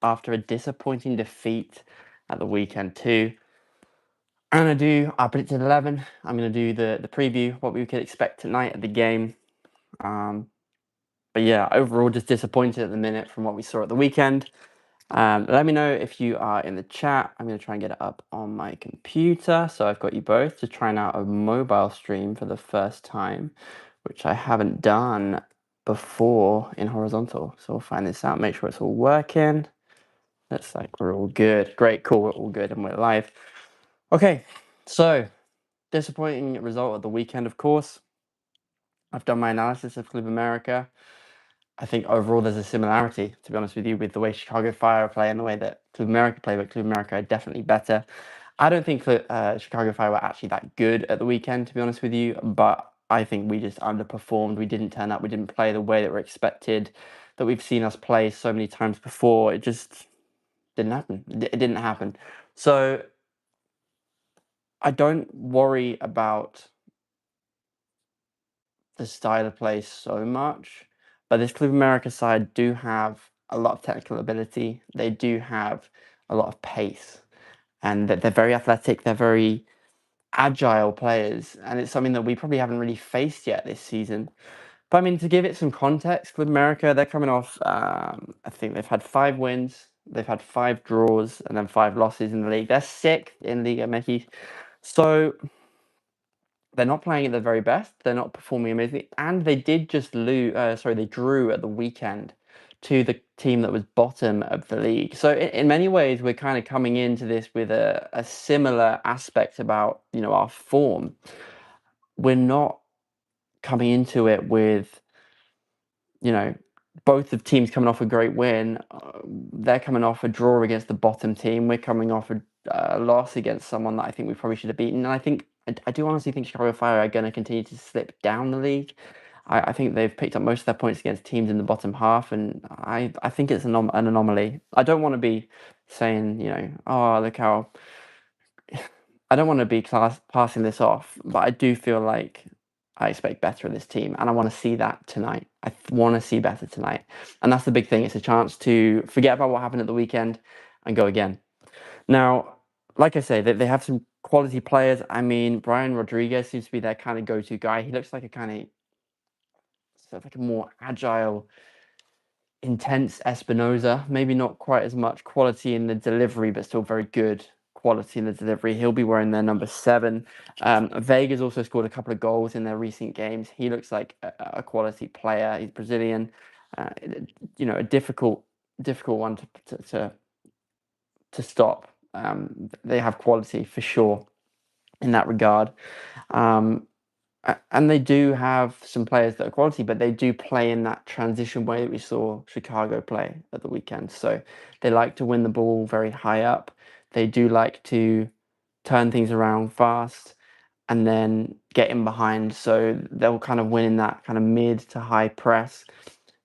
after a disappointing defeat at the weekend too. I'm going to do, I predicted 11. I'm going to do the preview, what we could expect tonight at the game. Um, but yeah, overall just disappointed at the minute from what we saw at the weekend. Let me know if you are in the chat. I'm going to try and get it up on my computer. So I've got you both to trying out a mobile stream for the first time, which I haven't done before in horizontal. So we'll find this out, make sure it's all working. Looks like we're all good. Great, cool, we're all good and we're live. Okay, so disappointing result of the weekend, of course. I've done my analysis of Club America. I think overall there's a similarity, to be honest with you, with the way Chicago Fire play and the way that Club America play, but Club America are definitely better. I don't think Chicago Fire were actually that good at the weekend, to be honest with you, but I think we just underperformed. We didn't turn up. We didn't play the way that we're expected, that we've seen us play so many times before. It just didn't happen. It didn't happen. So I don't worry about the style of play so much, but this Club America side do have a lot of technical ability. They do have a lot of pace, and that they're very athletic. They're very agile players, and it's something that we probably haven't really faced yet this season. But I mean, to give it some context, Club America, they're coming off, I think they've had 5 wins, they've had 5 draws, and then 5 losses in the league. They're 6th in Liga MX. So they're not playing at their very best. They're not performing amazingly, and they did just lose. They drew at the weekend to the team that was bottom of the league. So in many ways, we're kind of coming into this with a similar aspect about our form. We're not coming into it with both the teams coming off a great win. They're coming off a draw against the bottom team. We're coming off a loss against someone that I think we probably should have beaten. And I think I do honestly think Chicago Fire are going to continue to slip down the league. I think they've picked up most of their points against teams in the bottom half, and I think it's an anomaly. I don't want to be saying, oh, look how. I don't want to be passing this off, but I do feel like I expect better of this team, and I want to see that tonight. I want to see better tonight, and that's the big thing. It's a chance to forget about what happened at the weekend and go again. Now, like I say, they have some quality players. I mean, Brian Rodriguez seems to be their kind of go-to guy. He looks like a kind of sort of like a more agile, intense Espinoza. Maybe not quite as much quality in the delivery, but still very good quality in the delivery. He'll be wearing their number 7. Vega's also scored a couple of goals in their recent games. He looks like a quality player. He's Brazilian. A difficult one to stop. They have quality for sure in that regard. And they do have some players that are quality, but they do play in that transition way that we saw Chicago play at the weekend. So they like to win the ball very high up. They do like to turn things around fast and then get in behind. So they'll kind of win in that kind of mid to high press,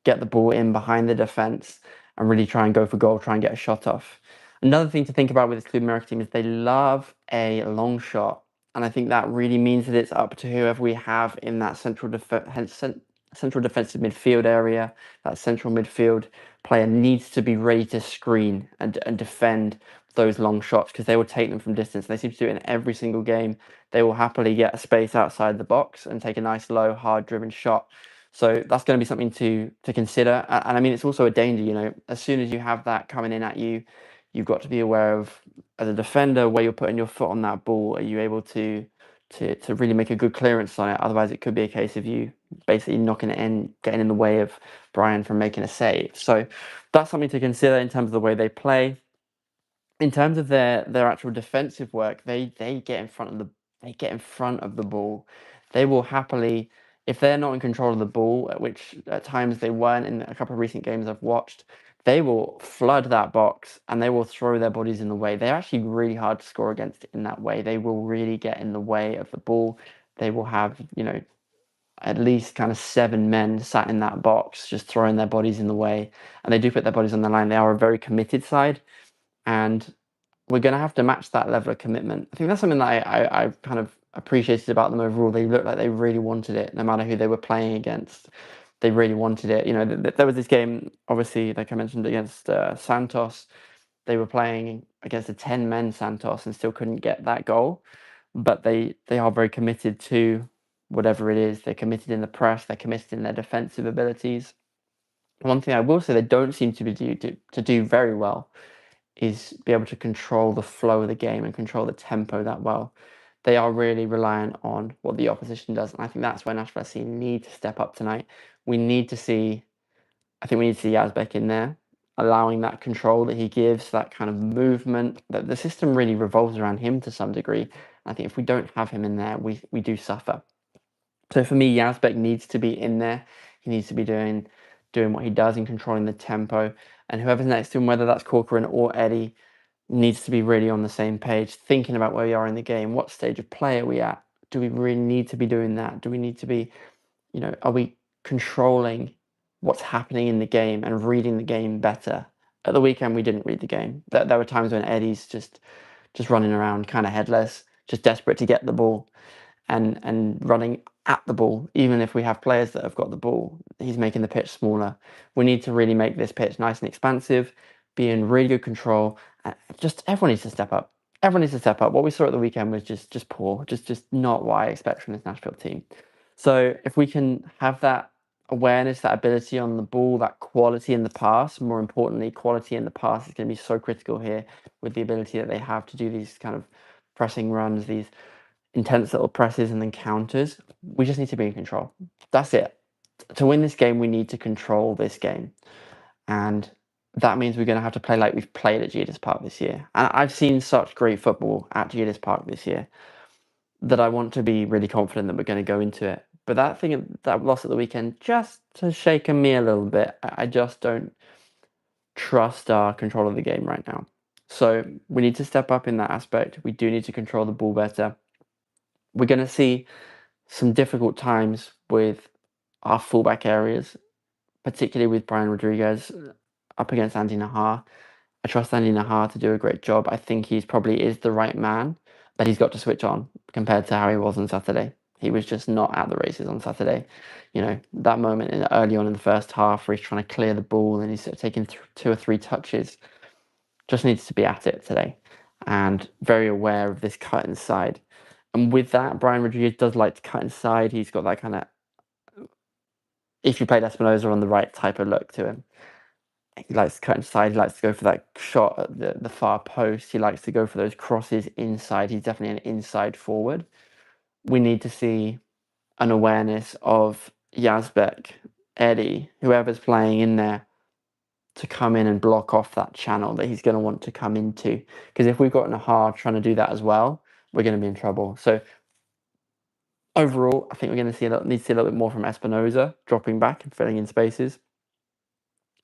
get the ball in behind the defense and really try and go for goal, try and get a shot off. Another thing to think about with this Club America team is they love a long shot. And I think that really means that it's up to whoever we have in that central defensive midfield area. That central midfield player needs to be ready to screen and defend those long shots because they will take them from distance. They seem to do it in every single game. They will happily get a space outside the box and take a nice low, hard-driven shot. So that's going to be something to consider. And I mean, it's also a danger, as soon as you have that coming in at you, you've got to be aware of, as a defender, where you're putting your foot on that ball. Are you able to really make a good clearance on it? Otherwise, it could be a case of you basically knocking it in, getting in the way of Brian from making a save. So that's something to consider in terms of the way they play. In terms of their actual defensive work, they get in front of the ball. They will happily, if they're not in control of the ball, which at times they weren't in a couple of recent games I've watched, they will flood that box and they will throw their bodies in the way. They're actually really hard to score against in that way. They will really get in the way of the ball. They will have, at least kind of 7 men sat in that box, just throwing their bodies in the way. And they do put their bodies on the line. They are a very committed side. And we're going to have to match that level of commitment. I think that's something that I kind of appreciated about them overall. They looked like they really wanted it, no matter who they were playing against. They really wanted it. You know, there was this game, obviously, like I mentioned, against Santos. They were playing against a 10-men Santos and still couldn't get that goal. But they are very committed to whatever it is. They're committed in the press. They're committed in their defensive abilities. One thing I will say they don't seem to be to do very well is be able to control the flow of the game and control the tempo that well. They are really reliant on what the opposition does, and I think that's where Nashville SC need to step up tonight. We need to see, I think we need to see Yazbek in there, allowing that control that he gives, that kind of movement. That the system really revolves around him to some degree. I think if we don't have him in there, we do suffer. So for me, Yazbek needs to be in there. He needs to be doing what he does and controlling the tempo. And whoever's next to him, whether that's Corcoran or Eddie, needs to be really on the same page, thinking about where we are in the game. What stage of play are we at? Do we really need to be doing that? Do we need to be, are we controlling what's happening in the game and reading the game better? At the weekend, we didn't read the game. There were times when Eddie's just running around, kind of headless, just desperate to get the ball and running at the ball. Even if we have players that have got the ball, he's making the pitch smaller. We need to really make this pitch nice and expansive, be in really good control. Just everyone needs to step up. Everyone needs to step up. What we saw at the weekend was just poor, just not what I expect from this Nashville team. So if we can have that awareness, that ability on the ball, that quality in the pass, more importantly, quality in the pass is going to be so critical here with the ability that they have to do these kind of pressing runs, these intense little presses and then counters. We just need to be in control. That's it. To win this game, we need to control this game. And that means we're going to have to play like we've played at Geodis Park this year. And I've seen such great football at Geodis Park this year that I want to be really confident that we're going to go into it. But that loss at the weekend just has shaken me a little bit. I just don't trust our control of the game right now. So we need to step up in that aspect. We do need to control the ball better. We're going to see some difficult times with our fullback areas, particularly with Brian Rodriguez up against Andy Nahar. I trust Andy Nahar to do a great job. I think he's probably is the right man, but he's got to switch on compared to how he was on Saturday. He was just not at the races on Saturday. That moment early on in the first half where he's trying to clear the ball and he's sort of taking 2 or 3 touches, just needs to be at it today and very aware of this cut inside. And with that, Brian Rodriguez does like to cut inside. He's got that kind of, if you played Espinoza, on the right type of look to him. He likes to cut inside. He likes to go for that shot at the far post. He likes to go for those crosses inside. He's definitely an inside forward. We need to see an awareness of Yazbek, Eddie, whoever's playing in there, to come in and block off that channel that he's going to want to come into. Because if we've got Nahar trying to do that as well, we're going to be in trouble. So overall, I think we're going to need to see a little bit more from Espinoza, dropping back and filling in spaces,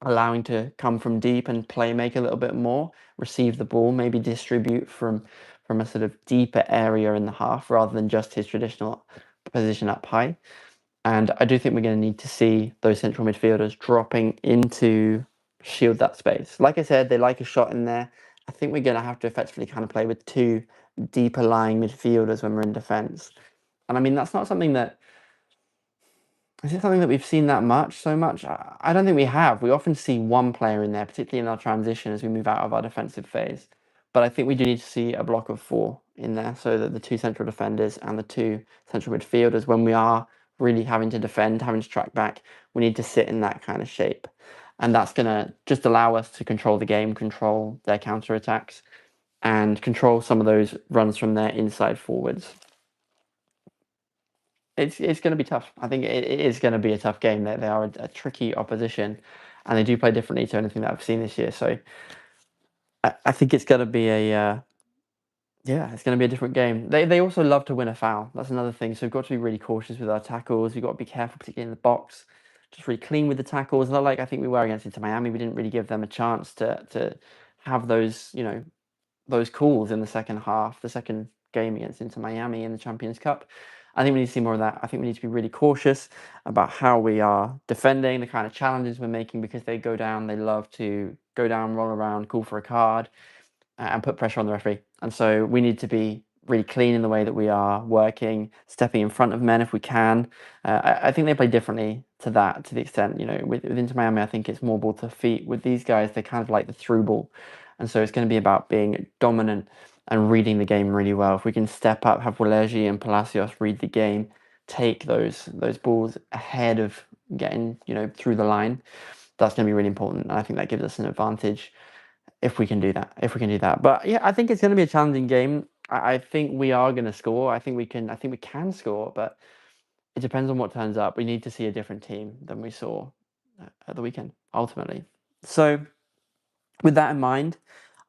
allowing to come from deep and make a little bit more, receive the ball, maybe distribute from a sort of deeper area in the half rather than just his traditional position up high. And I do think we're going to need to see those central midfielders dropping into shield that space. Like I said, they like a shot in there. I think we're going to have to effectively kind of play with 2 deeper lying midfielders when we're in defence. And I mean, that's not something that... Is it something that we've seen so much? I don't think we have. We often see one player in there, particularly in our transition as we move out of our defensive phase. But I think we do need to see a block of 4 in there, so that the 2 central defenders and the 2 central midfielders, when we are really having to defend, having to track back, we need to sit in that kind of shape. And that's going to just allow us to control the game, control their counter-attacks, and control some of those runs from their inside forwards. It's going to be tough. I think it is going to be a tough game. They are a tricky opposition, and they do play differently to anything that I've seen this year. So I think it's going to be it's going to be a different game. They also love to win a foul. That's another thing. So we've got to be really cautious with our tackles. We've got to be careful, particularly in the box. Just really clean with the tackles. Not like I think we were against Inter Miami. We didn't really give them a chance to have those those calls in the second half, the second game against Inter Miami in the Champions Cup. I think we need to see more of that. I think we need to be really cautious about how we are defending, the kind of challenges we're making, because they go down, they love to go down, roll around, call for a card, and put pressure on the referee. And so we need to be really clean in the way that we are working, stepping in front of men if we can. I think they play differently to that, to the extent, with Inter Miami, I think it's more ball to feet. With these guys, they're kind of like the through ball. And so it's going to be about being dominant and reading the game really well. If we can step up, have Waleji and Palacios read the game, take those balls ahead of getting, through the line, that's going to be really important. And I think that gives us an advantage if we can do that. But yeah, I think it's going to be a challenging game. I think we are going to score. I think we can score, but it depends on what turns up. We need to see a different team than we saw at the weekend, ultimately. So with that in mind,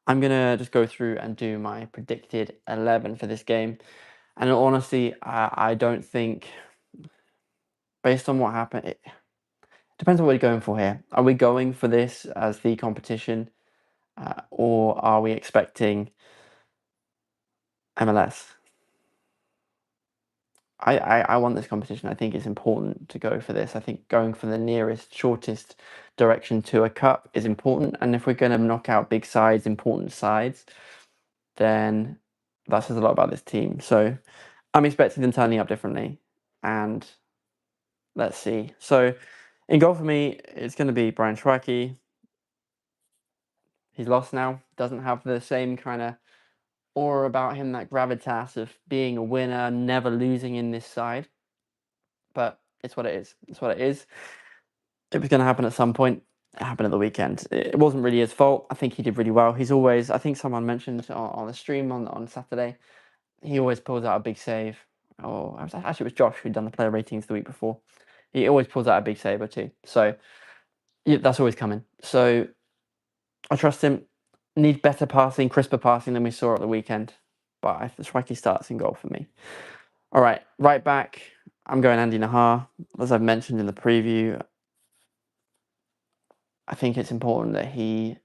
I'm going to just go through and do my predicted 11 for this game. And honestly, I don't think, based on what happened, it depends on what we're going for here. Are we going for this as the competition, or are we expecting MLS? I want this competition. I think it's important to go for this. I think going for the nearest, shortest direction to a cup is important. And if we're going to knock out big sides, important sides, then that says a lot about this team. So I'm expecting them turning up differently. And let's see. So in goal for me, it's going to be Brian Schwacke. He's lost now. Doesn't have the same kind of aura about him, that gravitas of being a winner, never losing in this side. But it's what it is. It's what it is. It was going to happen at some point. It happened at the weekend. It wasn't really his fault. I think he did really well. He's always, I think someone mentioned on the stream on Saturday, he always pulls out a big save. Oh, actually, it was Josh who'd done the player ratings the week before. He always pulls out a big save or two. So yeah, that's always coming. So I trust him. Need better passing, crisper passing than we saw at the weekend. But Schweiky starts in goal for me. All right back. I'm going Andy Nahar. As I've mentioned in the preview, I think it's important that he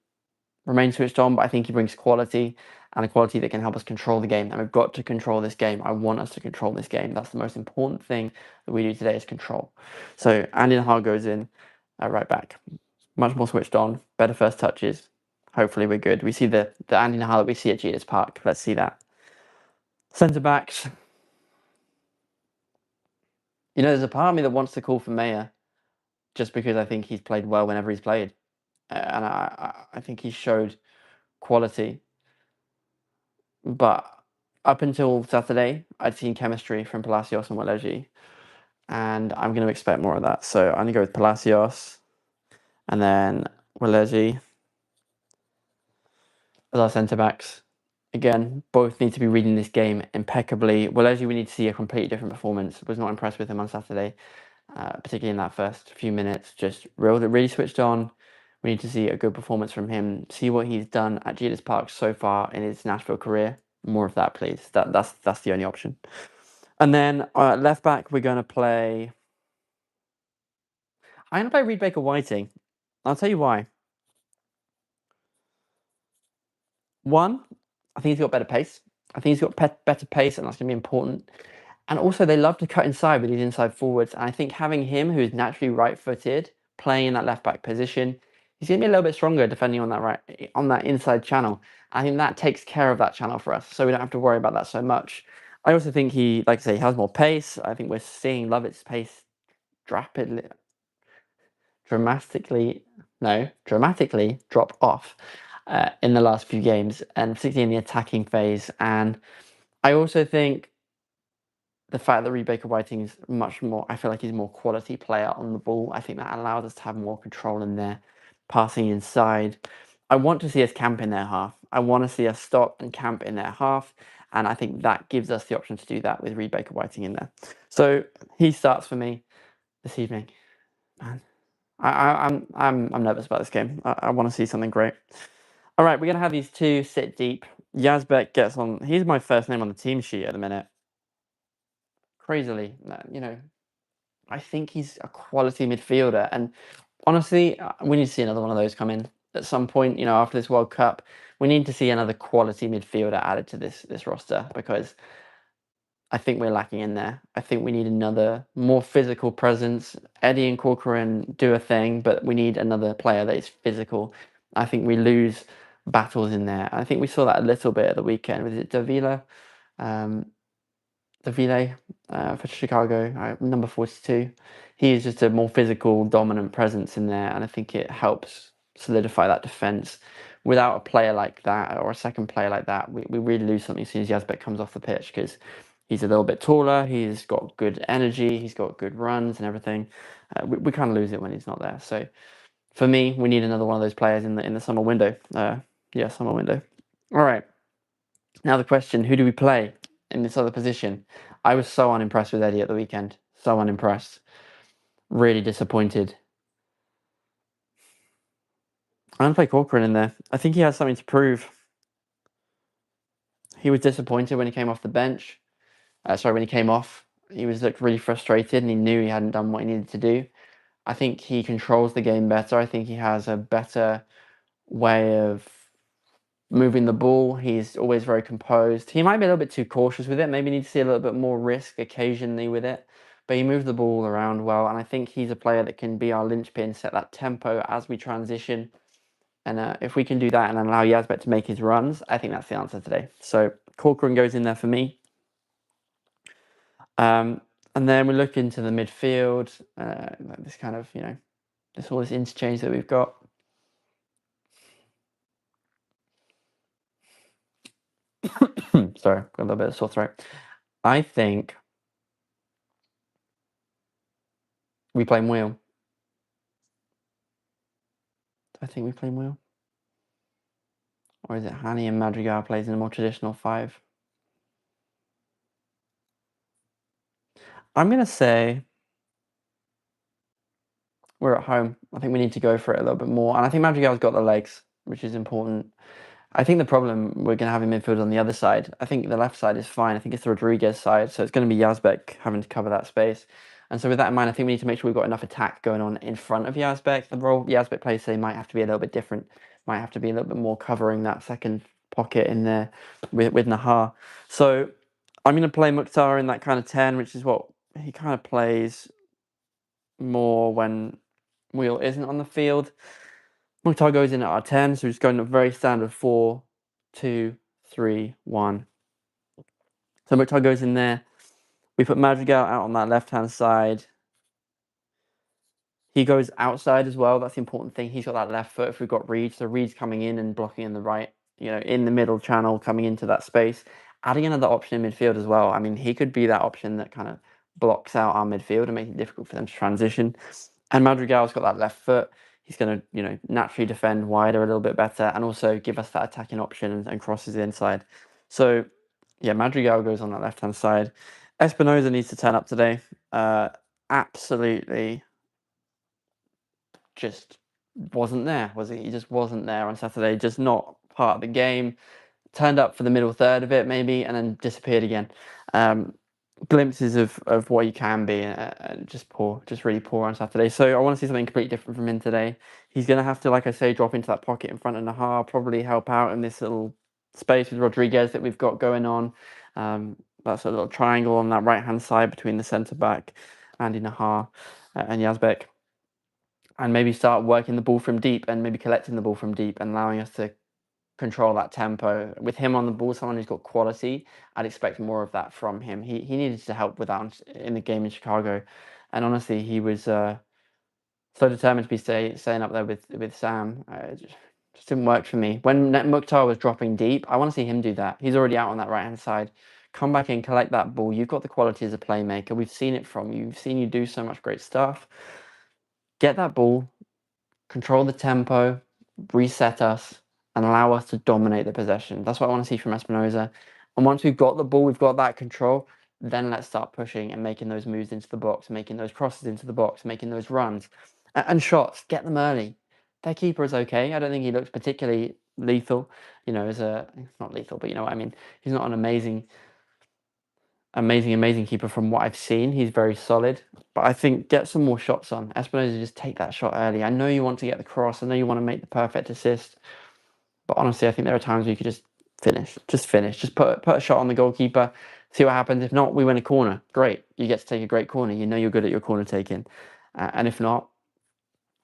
remains switched on, but I think he brings quality, and a quality that can help us control the game. And we've got to control this game. I want us to control this game. That's the most important thing that we do today is control. So Andy Nahar goes in right back. Much more switched on, better first touches. Hopefully we're good. We see the Andy Nahar that we see at Genius Park. Let's see that. Centre backs. There's a part of me that wants to call for Mayer just because I think he's played well whenever he's played. And I think he showed quality. But up until Saturday, I'd seen chemistry from Palacios and Waleji. And I'm going to expect more of that. So I'm going to go with Palacios and then Waleji as our centre-backs. Again, both need to be reading this game impeccably. Waleji, we need to see a completely different performance. Was not impressed with him on Saturday, particularly in that first few minutes. Just really switched on. We need to see a good performance from him. See what he's done at Genius Park so far in his Nashville career. More of that, please. That's the only option. And then left back, we're going to play. I'm going to play Reed Baker Whiting. I'll tell you why. One, I think he's got better pace. I think he's got better pace, and that's going to be important. And also, they love to cut inside with these inside forwards. And I think having him, who is naturally right-footed, playing in that left-back position, he's going to be a little bit stronger defending on that inside channel. I think that takes care of that channel for us, so we don't have to worry about that so much. I also think he, like I say, he has more pace. I think we're seeing Lovett's pace dramatically drop off in the last few games, and particularly in the attacking phase. And I also think the fact that Reed Baker Whiting is much more, I feel like he's a more quality player on the ball. I think that allows us to have more control in there, passing inside. I want to see us camp in their half. I want to see us stop and camp in their half. And I think that gives us the option to do that with Reed Baker Whiting in there. So he starts for me this evening. Man, I'm nervous about this game. I want to see something great. All right, we're gonna have these two sit deep. Yazbek gets on. He's my first name on the team sheet at the minute. Crazily, I think he's a quality midfielder, and honestly, we need to see another one of those come in at some point. After this World Cup, we need to see another quality midfielder added to this roster because I think we're lacking in there. I think we need another more physical presence. Eddie and Corcoran do a thing, but we need another player that is physical. I think we lose battles in there. I think we saw that a little bit at the weekend. Was it Davila? Davile for Chicago, number 42. He is just a more physical, dominant presence in there, and I think it helps solidify that defense. Without a player like that or a second player like that, we really lose something as soon as Yazbek comes off the pitch because he's a little bit taller, he's got good energy, he's got good runs and everything. We kind of lose it when he's not there. So for me, we need another one of those players in the summer window. Summer window. All right. Now the question, who do we play in this other position? I was so unimpressed with Eddie at the weekend. So unimpressed. Really disappointed. I'm going to play Corcoran in there. I think he has something to prove. He was disappointed when he came off the bench. When he came off. He looked really frustrated and he knew he hadn't done what he needed to do. I think he controls the game better. I think he has a better way of moving the ball. He's always very composed. He might be a little bit too cautious with it. Maybe need to see a little bit more risk occasionally with it. But he moves the ball around well. And I think he's a player that can be our linchpin, set that tempo as we transition. And if we can do that and allow Yazbek to make his runs, I think that's the answer today. So Corcoran goes in there for me. And then we look into the midfield. This kind of, this interchange that we've got. Sorry, got a little bit of sore throat. I think we play Muil. I think we play Muil. Or is it Hani and Madrigal plays in a more traditional 5? I'm going to say we're at home. I think we need to go for it a little bit more. And I think Madrigal's got the legs, which is important. I think the problem we're going to have in midfield on the other side, I think the left side is fine. I think it's the Rodriguez side. So it's going to be Yazbek having to cover that space. And so with that in mind, I think we need to make sure we've got enough attack going on in front of Yazbek. The role Yazbek plays today might have to be a little bit different. Might have to be a little bit more covering that second pocket in there with Nahar. So I'm going to play Mukhtar in that kind of 10, which is what he kind of plays more when Wheel isn't on the field. Mukhtar goes in at our 10, so we're just going a very standard 4, 2, 3, 1. So Mukhtar goes in there. We put Madrigal out on that left-hand side. He goes outside as well. That's the important thing. He's got that left foot if we've got Reed. So Reed's coming in and blocking in the right, in the middle channel, coming into that space. Adding another option in midfield as well. I mean, he could be that option that kind of blocks out our midfield and makes it difficult for them to transition. And Madrigal's got that left foot. He's going to, naturally defend wider a little bit better and also give us that attacking option and crosses inside. So, yeah, Madrigal goes on that left-hand side. Espinosa needs to turn up today. Absolutely just wasn't there, was he? He just wasn't there on Saturday, just not part of the game. Turned up for the middle third of it, maybe, and then disappeared again. Glimpses of what he can be, and just really poor on Saturday. So I want to see something completely different from him today. He's going to have to, like I say, drop into that pocket in front of Nahar, probably help out in this little space with Rodriguez that we've got going on. That's a little triangle on that right-hand side between the centre-back, Andy Nahar, and Yazbek. And maybe start working the ball from deep and maybe collecting the ball from deep and allowing us to control that tempo. With him on the ball, someone who's got quality, I'd expect more of that from him. He needed to help with that in the game in Chicago. And honestly, he was so determined to be staying up there with Sam. It just didn't work for me. When Mukhtar was dropping deep, I want to see him do that. He's already out on that right-hand side. Come back in, collect that ball. You've got the quality as a playmaker. We've seen it from you. We've seen you do so much great stuff. Get that ball, control the tempo, reset us, and allow us to dominate the possession. That's what I want to see from Espinosa. And once we've got the ball, we've got that control, then let's start pushing and making those moves into the box, making those crosses into the box, making those runs. And shots, get them early. Their keeper is okay. I don't think he looks particularly lethal, not lethal, but you know what I mean. He's not an amazing keeper from what I've seen. He's very solid, but I think get some more shots on. Espinosa, just take that shot early. I know you want to get the cross. I know you want to make the perfect assist, but honestly, I think there are times where you could just finish. Just put a shot on the goalkeeper, see what happens. If not, we win a corner. Great. You get to take a great corner. You know you're good at your corner taking. And if not,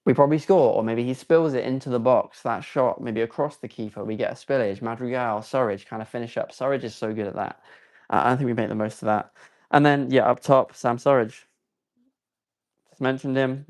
we probably score. Or maybe he spills it into the box. That shot, maybe across the keeper. We get a spillage. Madrigal, Surridge kind of finish up. Surridge is so good at that. I think we make the most of that. And then, yeah, up top, Sam Surridge. Just mentioned him.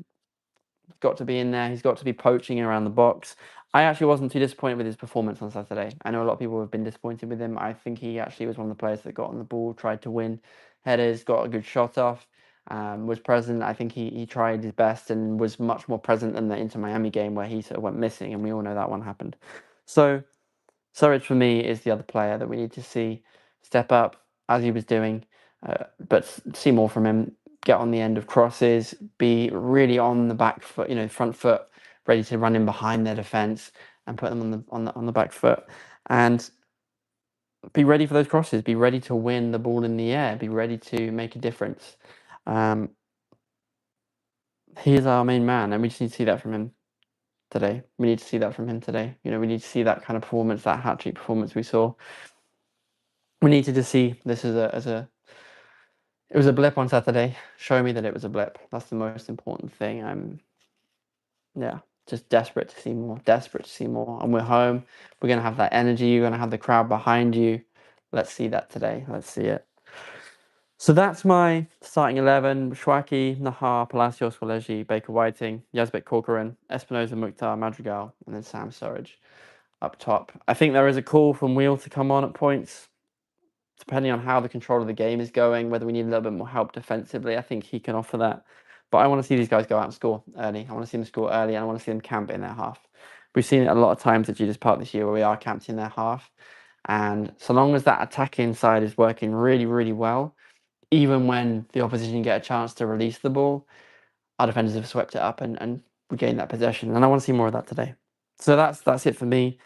He's got to be in there. He's got to be poaching around the box. I actually wasn't too disappointed with his performance on Saturday. I know a lot of people have been disappointed with him. I think he actually was one of the players that got on the ball, tried to win headers, got a good shot off, was present. I think he tried his best and was much more present than the Inter Miami game where he sort of went missing, and we all know that one happened. So Surridge for me is the other player that we need to see step up as he was doing, but see more from him. Get on the end of crosses, be really on the back foot, front foot, ready to run in behind their defense and put them on the back foot, and be ready for those crosses. Be ready to win the ball in the air. Be ready to make a difference. Um, he is our main man, and we just need to see that from him today. We need to see that from him today. We need to see that kind of performance, that hat-trick performance we saw. We needed to see this it was a blip on Saturday. Show me that it was a blip. That's the most important thing. I'm just desperate to see more. Desperate to see more. And we're home. We're gonna have that energy. You're gonna have the crowd behind you. Let's see that today. Let's see it. So that's my starting 11. Shwaki, Nahar, Palacios, Koleji, Baker Whiting, Yazbek Corcoran, Espinoza, Mukhtar, Madrigal, and then Sam Surridge up top. I think there is a call from Wheel to come on at points. Depending on how the control of the game is going, whether we need a little bit more help defensively, I think he can offer that. But I want to see these guys go out and score early. I want to see them score early, and I want to see them camp in their half. We've seen it a lot of times at Judas Park this year where we are camped in their half. And so long as that attacking side is working really, really well, even when the opposition get a chance to release the ball, our defenders have swept it up and regained that possession. And I want to see more of that today. So that's it for me.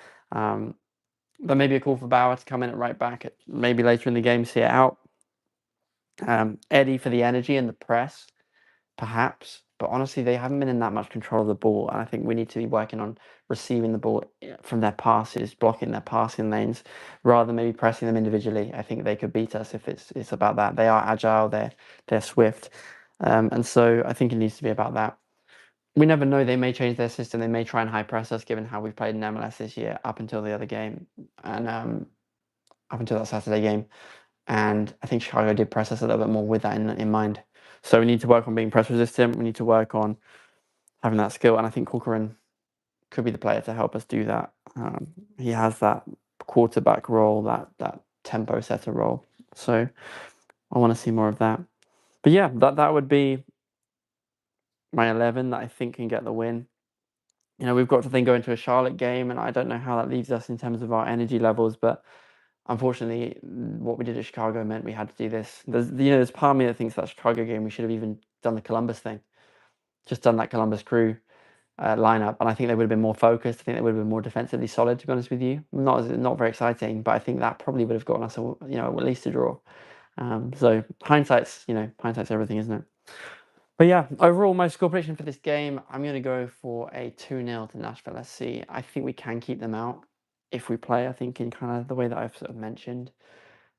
There may be a call for Bauer to come in at right back, maybe later in the game, see it out. Eddie for the energy and the press, perhaps. But honestly, they haven't been in that much control of the ball. And I think we need to be working on receiving the ball from their passes, blocking their passing lanes, rather than maybe pressing them individually. I think they could beat us if it's about that. They are agile, they're swift. And so I think it needs to be about that. We never know. They may change their system. They may try and high press us, given how we've played in MLS this year up until the other game. And up until that Saturday game. And I think Chicago did press us a little bit more with that in mind. So we need to work on being press resistant. We need to work on having that skill. And I think Corcoran could be the player to help us do that. He has that quarterback role, that tempo setter role. So I want to see more of that. But yeah, that would be my 11 that I think can get the win. We've got to then go into a Charlotte game, and I don't know how that leaves us in terms of our energy levels, but unfortunately, what we did at Chicago meant we had to do this. There's part of me that thinks that Chicago game we should have even done the Columbus thing, just done that Columbus Crew lineup, and I think they would have been more focused. I think they would have been more defensively solid. To be honest with you, not very exciting, but I think that probably would have gotten us at least a draw. So hindsight's everything, isn't it? But yeah, overall, my score prediction for this game, I'm going to go for a 2-0 to Nashville. Let's see. I think we can keep them out if we play, I think, in kind of the way that I've sort of mentioned.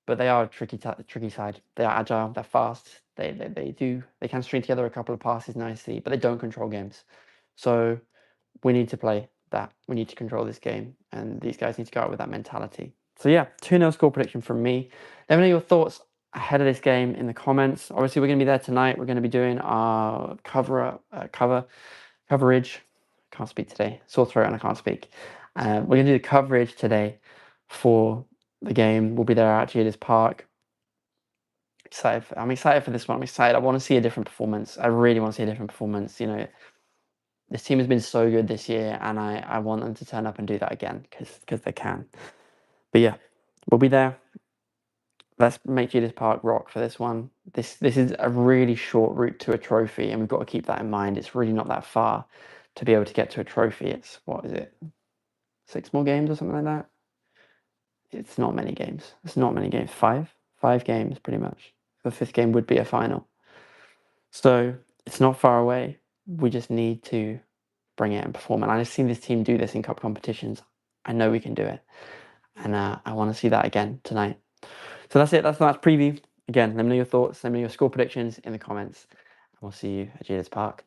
But they are a tricky side. They are agile, they're fast. They can string together a couple of passes nicely, but they don't control games. So we need to play that. We need to control this game, and these guys need to go out with that mentality. So yeah, 2-0 score prediction from me. Let me know your thoughts ahead of this game in the comments. Obviously, we're going to be there tonight. We're going to be doing our coverage. Can't speak today. Sore throat and I can't speak. We're going to do the coverage today for the game. We'll be there at Judas Park. I'm excited for this one. I'm excited. I want to see a different performance. I really want to see a different performance. This team has been so good this year, and I want them to turn up and do that again because they can. But yeah, we'll be there. Let's make Judas Park rock for this one. This is a really short route to a trophy, and we've got to keep that in mind. It's really not that far to be able to get to a trophy. It's, what is it, 6 more games or something like that? It's not many games. It's not many games. 5 games, pretty much. The 5th game would be a final. So it's not far away. We just need to bring it and perform. And I've seen this team do this in cup competitions. I know we can do it. And I want to see that again tonight. So that's it. That's the match preview. Again, let me know your thoughts. Let me know your score predictions in the comments. And we'll see you at Judas Park.